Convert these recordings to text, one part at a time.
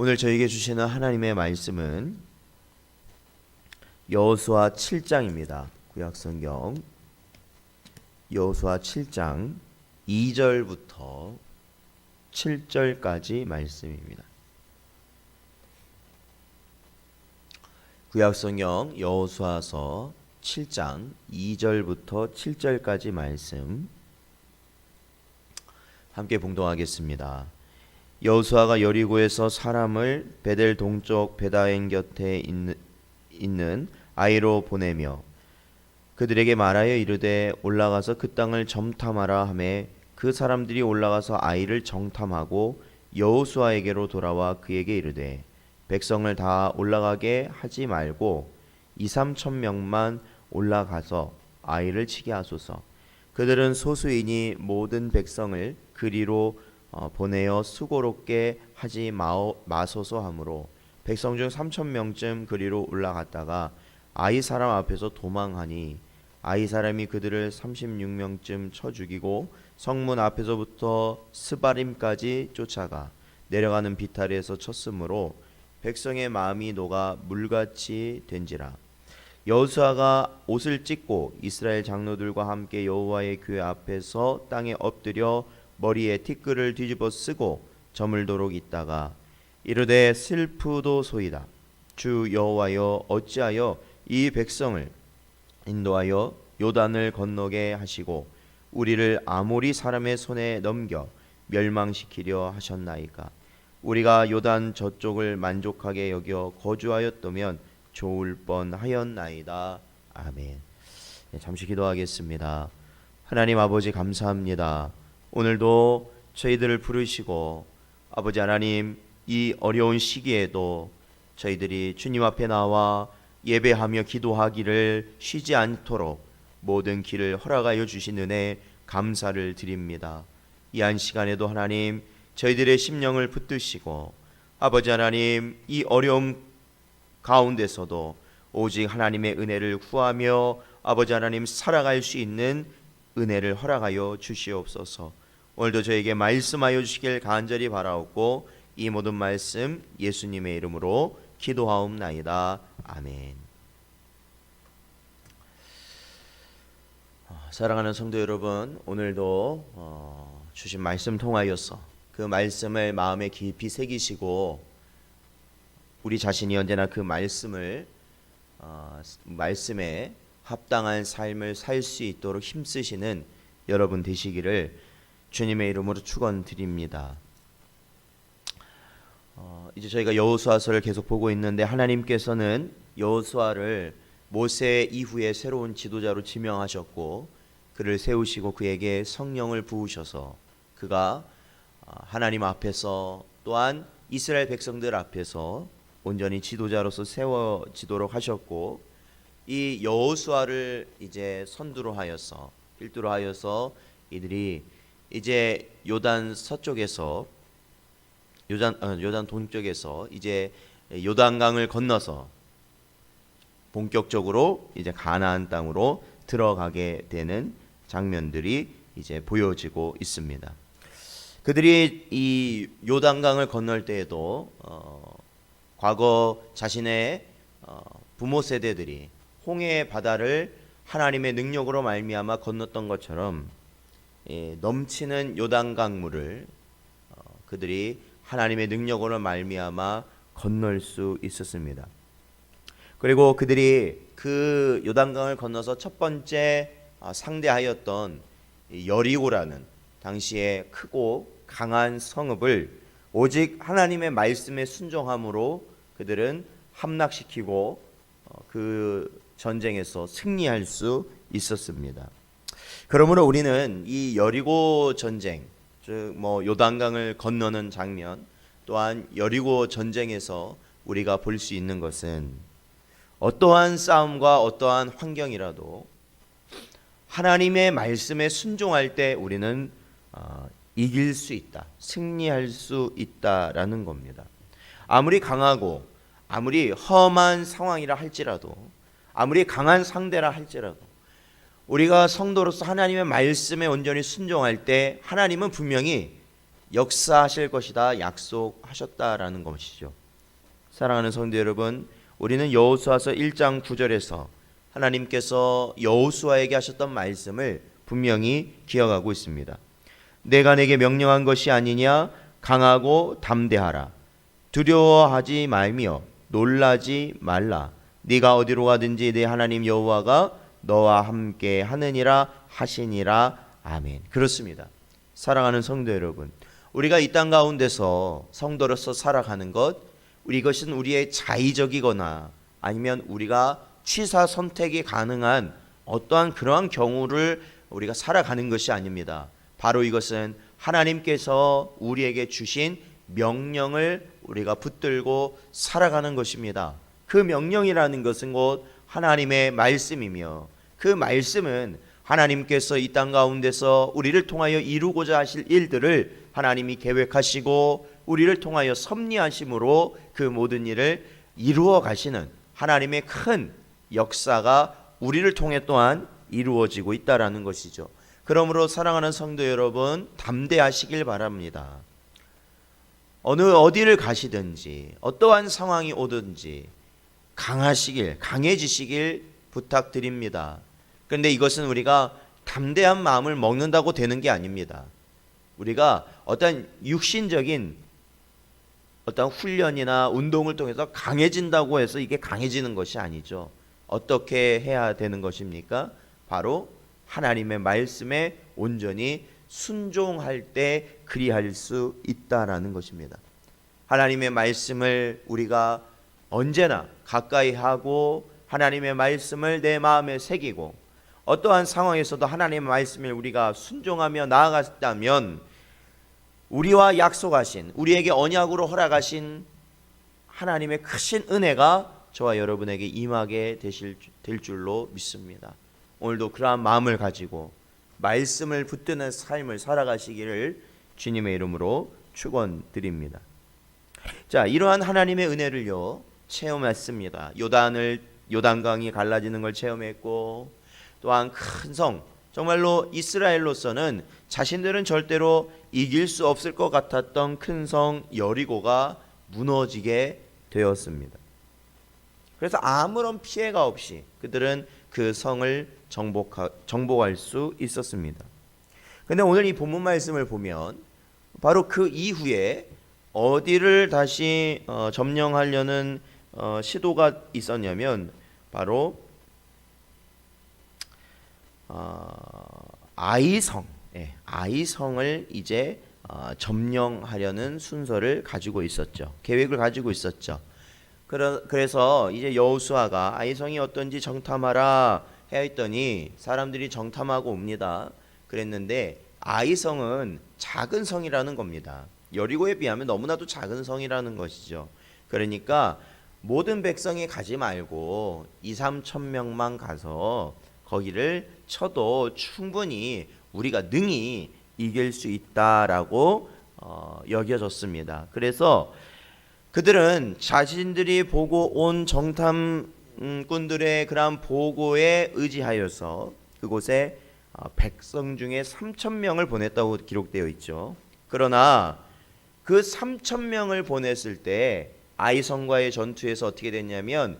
오늘 저에게 주시는 하나님의 말씀은 여호수아 7장입니다. 구약성경 여호수아 7장 2절부터 7절까지 말씀입니다. 구약성경 여호수아서 7장 2절부터 7절까지 말씀 함께 봉독하겠습니다. 여호수아가 여리고에서 사람을 베델 동쪽 베다엔 곁에 있는 아이로 보내며 그들에게 말하여 이르되 올라가서 그 땅을 정탐하라 하매 그 사람들이 올라가서 아이를 정탐하고 여호수아에게로 돌아와 그에게 이르되 백성을 다 올라가게 하지 말고 2-3천 명만 올라가서 아이를 치게 하소서. 그들은 소수이니 모든 백성을 그리로 보내어 수고롭게 하지 마소서 하므로 백성 중 3,000명쯤 그리로 올라갔다가 아이 사람 앞에서 도망하니 아이 사람이 그들을 36명쯤 쳐 죽이고 성문 앞에서부터 스바림까지 쫓아가 내려가는 비탈에서 쳤으므로 백성의 마음이 녹아 물같이 된지라. 여호수아가 옷을 찢고 이스라엘 장로들과 함께 여호와의 교회 앞에서 땅에 엎드려 머리에 티끌을 뒤집어 쓰고 저물도록 있다가 이르되 슬프도소이다. 주 여호와여 어찌하여 이 백성을 인도하여 요단을 건너게 하시고 우리를 아모리 사람의 손에 넘겨 멸망시키려 하셨나이까. 우리가 요단 저쪽을 만족하게 여겨 거주하였다면 좋을 뻔하였나이다. 아멘. 잠시 기도하겠습니다. 하나님 아버지 감사합니다. 오늘도 저희들을 부르시고 아버지 하나님 이 어려운 시기에도 저희들이 주님 앞에 나와 예배하며 기도하기를 쉬지 않도록 모든 길을 허락하여 주신 은혜 감사를 드립니다. 이 한 시간에도 하나님 저희들의 심령을 붙드시고 아버지 하나님 이 어려움 가운데서도 오직 하나님의 은혜를 구하며 아버지 하나님 살아갈 수 있는 은혜를 허락하여 주시옵소서. 오늘도 저에게 말씀하여 주시길 간절히 바라옵고 이 모든 말씀 예수님의 이름으로 기도하옵나이다. 아멘. 사랑하는 성도 여러분, 오늘도 주신 말씀 통하여서 그 말씀을 마음에 깊이 새기시고 우리 자신이 언제나 그 말씀에 합당한 삶을 살 수 있도록 힘쓰시는 여러분 되시기를 주님의 이름으로 축원드립니다. 이제 저희가 여호수아서를 계속 보고 있는데 하나님께서는 여호수아를 모세 이후에 새로운 지도자로 지명하셨고 그를 세우시고 그에게 성령을 부으셔서 그가 하나님 앞에서 또한 이스라엘 백성들 앞에서 온전히 지도자로서 세워지도록 하셨고 이 여호수아를 이제 선두로 하여서 필두로 하여서 이들이 이제 요단 서쪽에서 요단 동쪽에서 이제 요단강을 건너서 본격적으로 이제 가나안 땅으로 들어가게 되는 장면들이 이제 보여지고 있습니다. 그들이 이 요단강을 건널 때에도 과거 자신의 부모 세대들이 홍해 바다를 하나님의 능력으로 말미암아 건넜던 것처럼 넘치는 요단강물을 그들이 하나님의 능력으로 말미암아 건널 수 있었습니다. 그리고 그들이 그 요단강을 건너서 첫 번째 상대하였던 여리고라는 당시에 크고 강한 성읍을 오직 하나님의 말씀에 순종함으로 그들은 함락시키고 그 전쟁에서 승리할 수 있었습니다. 그러므로 우리는 이 여리고 전쟁, 즉 요단강을 건너는 장면, 또한 여리고 전쟁에서 우리가 볼 수 있는 것은 어떠한 싸움과 어떠한 환경이라도 하나님의 말씀에 순종할 때 우리는 이길 수 있다, 승리할 수 있다라는 겁니다. 아무리 강하고 아무리 험한 상황이라 할지라도 아무리 강한 상대라 할지라도 우리가 성도로서 하나님의 말씀에 온전히 순종할 때 하나님은 분명히 역사하실 것이다 약속하셨다라는 것이죠. 사랑하는 성도 여러분, 우리는 여호수아서 1장 9절에서 하나님께서 여호수아에게 하셨던 말씀을 분명히 기억하고 있습니다. 내가 내게 명령한 것이 아니냐, 강하고 담대하라. 두려워하지 말며 놀라지 말라. 네가 어디로 가든지 네 하나님 여호와가 너와 함께 하느니라 하시니라. 아멘. 그렇습니다. 사랑하는 성도 여러분, 우리가 이 땅 가운데서 성도로서 살아가는 것, 이것은 우리의 자의적이거나 아니면 우리가 취사 선택이 가능한 어떠한 그러한 경우를 우리가 살아가는 것이 아닙니다. 바로 이것은 하나님께서 우리에게 주신 명령을 우리가 붙들고 살아가는 것입니다. 그 명령이라는 것은 곧 하나님의 말씀이며, 그 말씀은 하나님께서 이 땅 가운데서 우리를 통하여 이루고자 하실 일들을 하나님이 계획하시고 우리를 통하여 섭리하심으로 그 모든 일을 이루어 가시는 하나님의 큰 역사가 우리를 통해 또한 이루어지고 있다라는 것이죠. 그러므로 사랑하는 성도 여러분, 담대하시길 바랍니다. 어디를 가시든지 어떠한 상황이 오든지 강해지시길 부탁드립니다. 그런데 이것은 우리가 담대한 마음을 먹는다고 되는 게 아닙니다. 우리가 어떤 육신적인 어떤 훈련이나 운동을 통해서 강해진다고 해서 이게 강해지는 것이 아니죠. 어떻게 해야 되는 것입니까? 바로 하나님의 말씀에 온전히 순종할 때 그리할 수 있다라는 것입니다. 하나님의 말씀을 우리가 언제나 가까이 하고 하나님의 말씀을 내 마음에 새기고 어떠한 상황에서도 하나님의 말씀을 우리가 순종하며 나아갔다면 우리와 약속하신, 우리에게 언약으로 허락하신 하나님의 크신 은혜가 저와 여러분에게 임하게 될 줄로 믿습니다. 오늘도 그러한 마음을 가지고 말씀을 붙드는 삶을 살아가시기를 주님의 이름으로 축원드립니다. 자, 이러한 하나님의 은혜를요 체험했습니다. 요단강이 갈라지는 걸 체험했고, 또한 큰 성, 정말로 이스라엘로서는 자신들은 절대로 이길 수 없을 것 같았던 큰 성 여리고가 무너지게 되었습니다. 그래서 아무런 피해가 없이 그들은 그 성을 정복할 수 있었습니다. 그런데 오늘 이 본문 말씀을 보면 바로 그 이후에 어디를 다시 점령하려는 시도가 있었냐면 바로 아이성을 이제 점령하려는 순서를 가지고 있었죠. 계획을 가지고 있었죠. 그래서 이제 여호수아가 아이성이 어떤지 정탐하라 했더니 사람들이 정탐하고 옵니다. 그랬는데 아이성은 작은 성이라는 겁니다. 여리고에 비하면 너무나도 작은 성이라는 것이죠. 그러니까 모든 백성이 가지 말고 2-3천 명만 가서 거기를 쳐도 충분히 우리가 능히 이길 수 있다라고 여겨졌습니다. 그래서 그들은 자신들이 보고 온 정탐꾼들의 그러한 보고에 의지하여서 그곳에 백성 중에 3,000명을 보냈다고 기록되어 있죠. 그러나 그 3,000명을 보냈을 때 아이성과의 전투에서 어떻게 됐냐면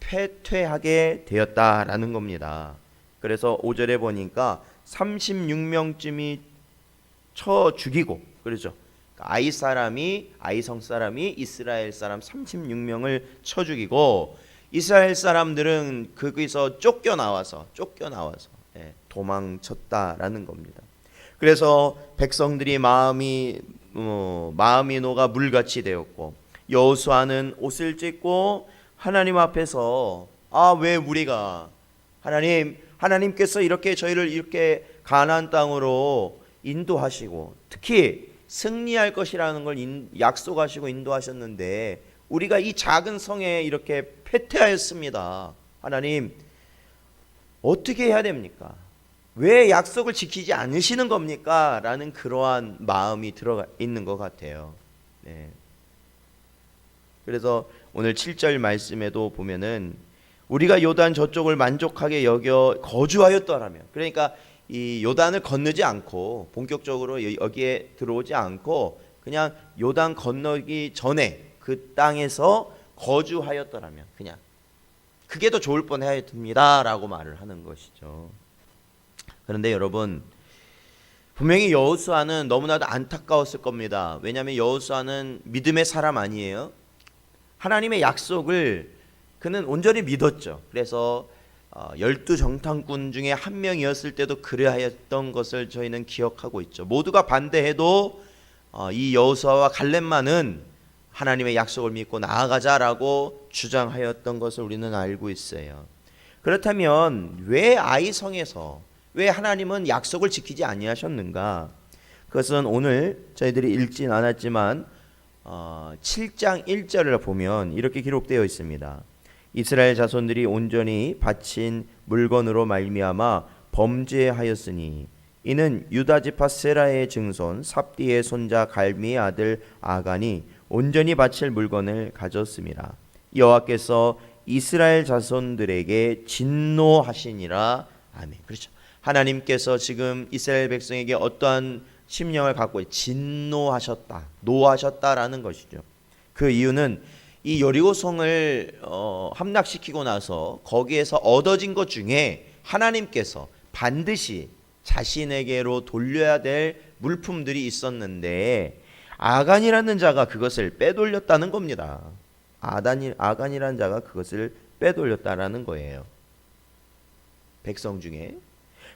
패퇴하게 되었다라는 겁니다. 그래서 5절에 보니까 36명쯤이 쳐 죽이고, 그렇죠. 아이성 사람이 이스라엘 사람 36명을 쳐 죽이고, 이스라엘 사람들은 거기서 쫓겨나와서 도망쳤다라는 겁니다. 그래서 백성들이 마음이 녹아 물같이 되었고, 여호수아는 옷을 찢고 하나님 앞에서 왜 우리가 하나님께서 이렇게 저희를 이렇게 가나안 땅으로 인도하시고 특히 승리할 것이라는 걸 약속하시고 인도하셨는데 우리가 이 작은 성에 이렇게 패퇴하였습니다. 하나님 어떻게 해야 됩니까? 왜 약속을 지키지 않으시는 겁니까? 라는 그러한 마음이 들어가 있는 것 같아요. 네. 그래서 오늘 7절 말씀에도 보면은 우리가 요단 저쪽을 만족하게 여겨 거주하였더라면, 그러니까 이 요단을 건너지 않고 본격적으로 여기에 들어오지 않고 그냥 요단 건너기 전에 그 땅에서 거주하였더라면 그냥 그게 더 좋을 뻔하였습니다라고 말을 하는 것이죠. 그런데 여러분 분명히 여호수아는 너무나도 안타까웠을 겁니다. 왜냐하면 여호수아는 믿음의 사람 아니에요. 하나님의 약속을 그는 온전히 믿었죠. 그래서 12정탐꾼 중에 한 명이었을 때도 그러하였던 것을 저희는 기억하고 있죠. 모두가 반대해도 이 여호수아와 갈렙만은 하나님의 약속을 믿고 나아가자라고 주장하였던 것을 우리는 알고 있어요. 그렇다면 왜 아이성에서 왜 하나님은 약속을 지키지 아니하셨는가? 그것은 오늘 저희들이 읽진 않았지만 7장 1절을 보면 이렇게 기록되어 있습니다. 이스라엘 자손들이 온전히 바친 물건으로 말미암아 범죄하였으니 이는 유다 지파 세라의 증손 삽디의 손자 갈미의 아들 아간이 온전히 바칠 물건을 가졌음이라. 여호와께서 이스라엘 자손들에게 진노하시니라. 아멘. 그렇죠. 하나님께서 지금 이스라엘 백성에게 어떠한 심령을 갖고 진노하셨다, 노하셨다라는 것이죠. 그 이유는 이 여리고성을 함락시키고 나서 거기에서 얻어진 것 중에 하나님께서 반드시 자신에게로 돌려야 될 물품들이 있었는데 아간이라는 자가 그것을 빼돌렸다는 겁니다. 아간이라는 자가 그것을 빼돌렸다라는 거예요. 백성 중에.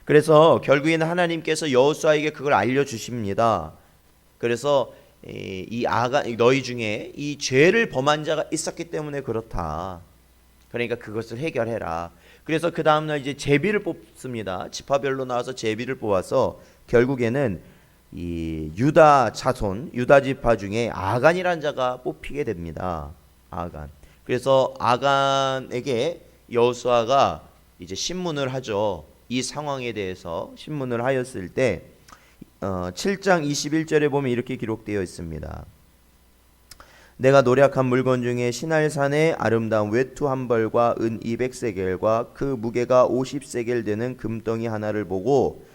그래서 결국에는 하나님께서 여호수아에게 그걸 알려주십니다. 그래서 이 아간 너희 중에 이 죄를 범한 자가 있었기 때문에 그렇다. 그러니까 그것을 해결해라. 그래서 그 다음날 이제 제비를 뽑습니다. 지파별로 나와서 제비를 뽑아서 결국에는 이 유다 자손, 유다 지파 중에 아간이라는 자가 뽑히게 됩니다. 아간. 그래서 아간에게 여호수아가 이제 신문을 하죠. 이 상황에 대해서 신문을 하였을 때 7장 21절에 보면 이렇게 기록되어 있습니다. 내가 노략한 물건 중에 시날산의 아름다운 외투 한 벌과 은 200세겔과 그 무게가 50세겔 되는 금덩이 하나를 보고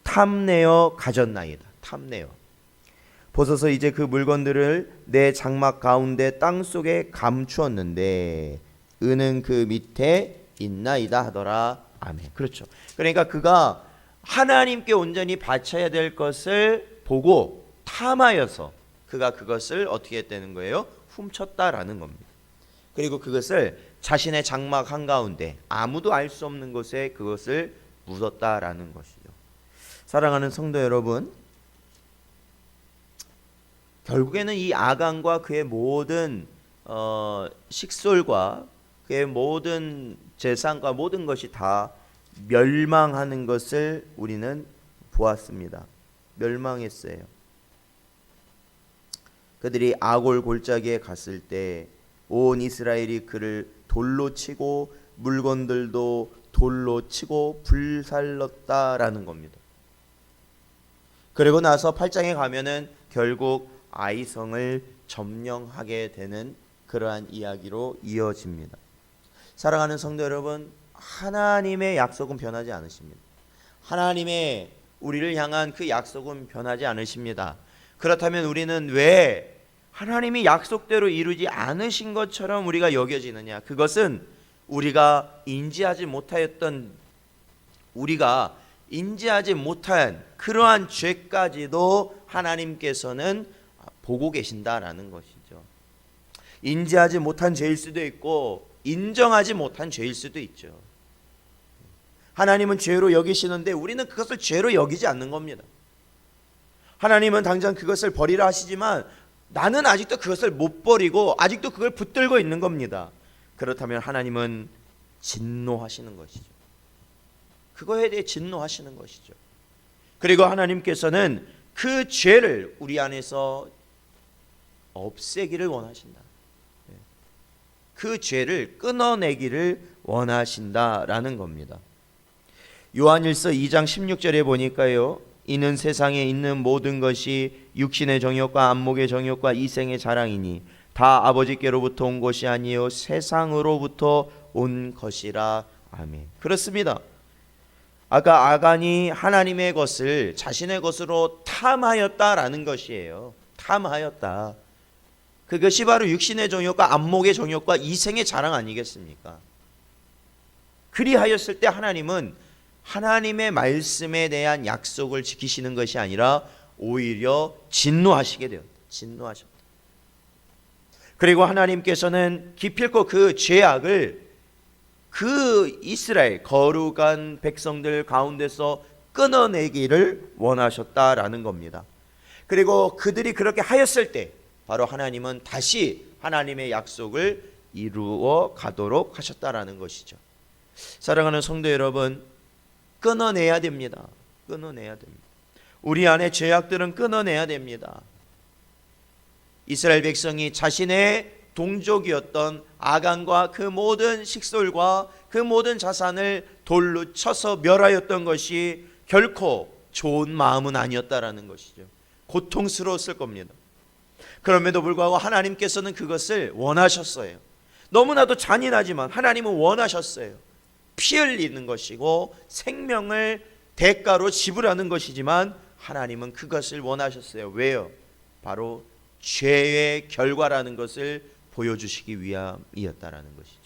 탐내어 가졌나이다. 탐내어. 보소서 이제 그 물건들을 내 장막 가운데 땅 속에 감추었는데 은은 그 밑에 있나이다 하더라. 아멘. 그렇죠. 그러니까 그가 하나님께 온전히 바쳐야 될 것을 보고 탐하여서 그가 그것을 어떻게 했다는 거예요? 훔쳤다라는 겁니다. 그리고 그것을 자신의 장막 한가운데 아무도 알 수 없는 곳에 그것을 묻었다라는 것이죠. 사랑하는 성도 여러분, 결국에는 이 아간과 그의 모든 식솔과 그의 모든 재산과 모든 것이 다 멸망하는 것을 우리는 보았습니다. 멸망했어요. 그들이 아골 골짜기에 갔을 때 온 이스라엘이 그를 돌로 치고 물건들도 돌로 치고 불살렀다라는 겁니다. 그리고 나서 8장에 가면은 결국 아이성을 점령하게 되는 그러한 이야기로 이어집니다. 사랑하는 성도 여러분, 하나님의 약속은 변하지 않으십니다. 하나님의 우리를 향한 그 약속은 변하지 않으십니다. 그렇다면 우리는 왜 하나님이 약속대로 이루지 않으신 것처럼 우리가 여겨지느냐? 그것은 우리가 인지하지 못한 그러한 죄까지도 하나님께서는 보고 계신다라는 것이죠. 인지하지 못한 죄일 수도 있고 인정하지 못한 죄일 수도 있죠. 하나님은 죄로 여기시는데 우리는 그것을 죄로 여기지 않는 겁니다. 하나님은 당장 그것을 버리라 하시지만 나는 아직도 그것을 못 버리고 아직도 그걸 붙들고 있는 겁니다. 그렇다면 하나님은 진노하시는 것이죠. 그거에 대해 진노하시는 것이죠. 그리고 하나님께서는 그 죄를 우리 안에서 없애기를 원하신다. 그 죄를 끊어내기를 원하신다라는 겁니다. 요한일서 2장 16절에 보니까요. 이는 세상에 있는 모든 것이 육신의 정욕과 안목의 정욕과 이생의 자랑이니 다 아버지께로부터 온 것이 아니요 세상으로부터 온 것이라. 아멘. 그렇습니다. 아까 아간이 하나님의 것을 자신의 것으로 탐하였다라는 것이에요. 탐하였다. 그것이 바로 육신의 정욕과 안목의 정욕과 이생의 자랑 아니겠습니까? 그리하였을 때 하나님은 하나님의 말씀에 대한 약속을 지키시는 것이 아니라 오히려 진노하시게 되었다. 진노하셨다. 그리고 하나님께서는 기필코 그 죄악을 그 이스라엘 거룩한 백성들 가운데서 끊어내기를 원하셨다라는 겁니다. 그리고 그들이 그렇게 하였을 때 바로 하나님은 다시 하나님의 약속을 이루어 가도록 하셨다라는 것이죠. 사랑하는 성도 여러분, 끊어내야 됩니다. 끊어내야 됩니다. 우리 안에 죄악들은 끊어내야 됩니다. 이스라엘 백성이 자신의 동족이었던 아간과 그 모든 식솔과 그 모든 자산을 돌로 쳐서 멸하였던 것이 결코 좋은 마음은 아니었다라는 것이죠. 고통스러웠을 겁니다. 그럼에도 불구하고 하나님께서는 그것을 원하셨어요. 너무나도 잔인하지만 하나님은 원하셨어요. 피 흘리는 것이고 생명을 대가로 지불하는 것이지만 하나님은 그것을 원하셨어요. 왜요? 바로 죄의 결과라는 것을 보여주시기 위함이었다라는 것이죠.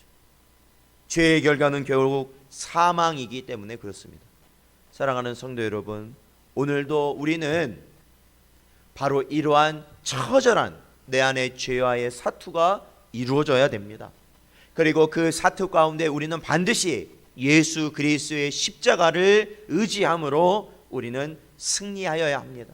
죄의 결과는 결국 사망이기 때문에 그렇습니다. 사랑하는 성도 여러분, 오늘도 우리는 바로 이러한 처절한 내 안의 죄와의 사투가 이루어져야 됩니다. 그리고 그 사투 가운데 우리는 반드시 예수 그리스도의 십자가를 의지함으로 우리는 승리하여야 합니다.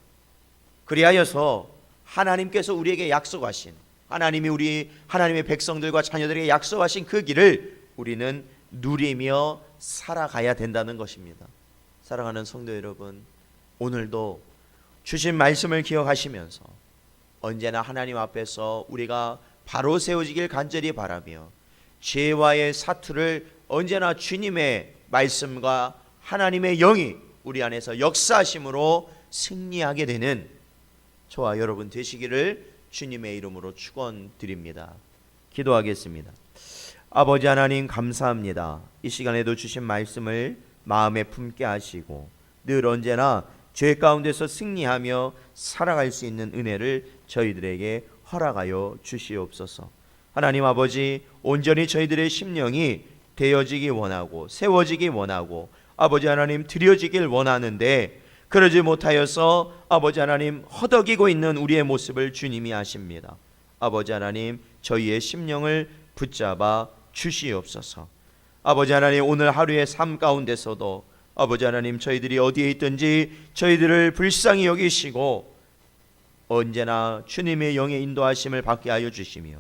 그리하여서 하나님께서 우리에게 약속하신, 하나님의 백성들과 자녀들에게 약속하신 그 길을 우리는 누리며 살아가야 된다는 것입니다. 사랑하는 성도 여러분, 오늘도 주신 말씀을 기억하시면서 언제나 하나님 앞에서 우리가 바로 세워지길 간절히 바라며 죄와의 사투를 언제나 주님의 말씀과 하나님의 영이 우리 안에서 역사하심으로 승리하게 되는 저와 여러분 되시기를 주님의 이름으로 축원드립니다. 기도하겠습니다. 아버지 하나님 감사합니다. 이 시간에도 주신 말씀을 마음에 품게 하시고 늘 언제나 죄 가운데서 승리하며 살아갈 수 있는 은혜를 저희들에게 허락하여 주시옵소서. 하나님 아버지, 온전히 저희들의 심령이 되어지기 원하고 세워지기 원하고 아버지 하나님 드려지길 원하는데 그러지 못하여서 아버지 하나님 허덕이고 있는 우리의 모습을 주님이 아십니다. 아버지 하나님, 저희의 심령을 붙잡아 주시옵소서. 아버지 하나님, 오늘 하루의 삶 가운데서도 아버지 하나님, 저희들이 어디에 있든지 저희들을 불쌍히 여기시고 언제나 주님의 영의 인도하심을 받게 하여 주시며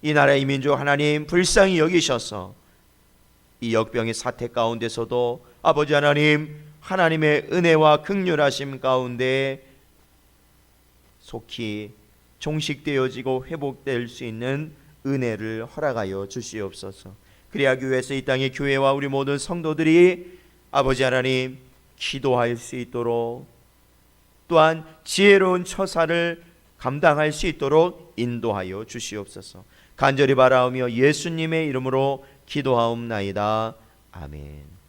이 나라의 민족 하나님 불쌍히 여기셔서 이 역병의 사태 가운데서도 아버지 하나님, 하나님의 은혜와 긍휼하심 가운데 속히 종식되어지고 회복될 수 있는 은혜를 허락하여 주시옵소서. 그리하기 위해서 이 땅의 교회와 우리 모든 성도들이 아버지 하나님 기도할 수 있도록 또한 지혜로운 처사를 감당할 수 있도록 인도하여 주시옵소서. 간절히 바라오며 예수님의 이름으로 기도하옵나이다. 아멘.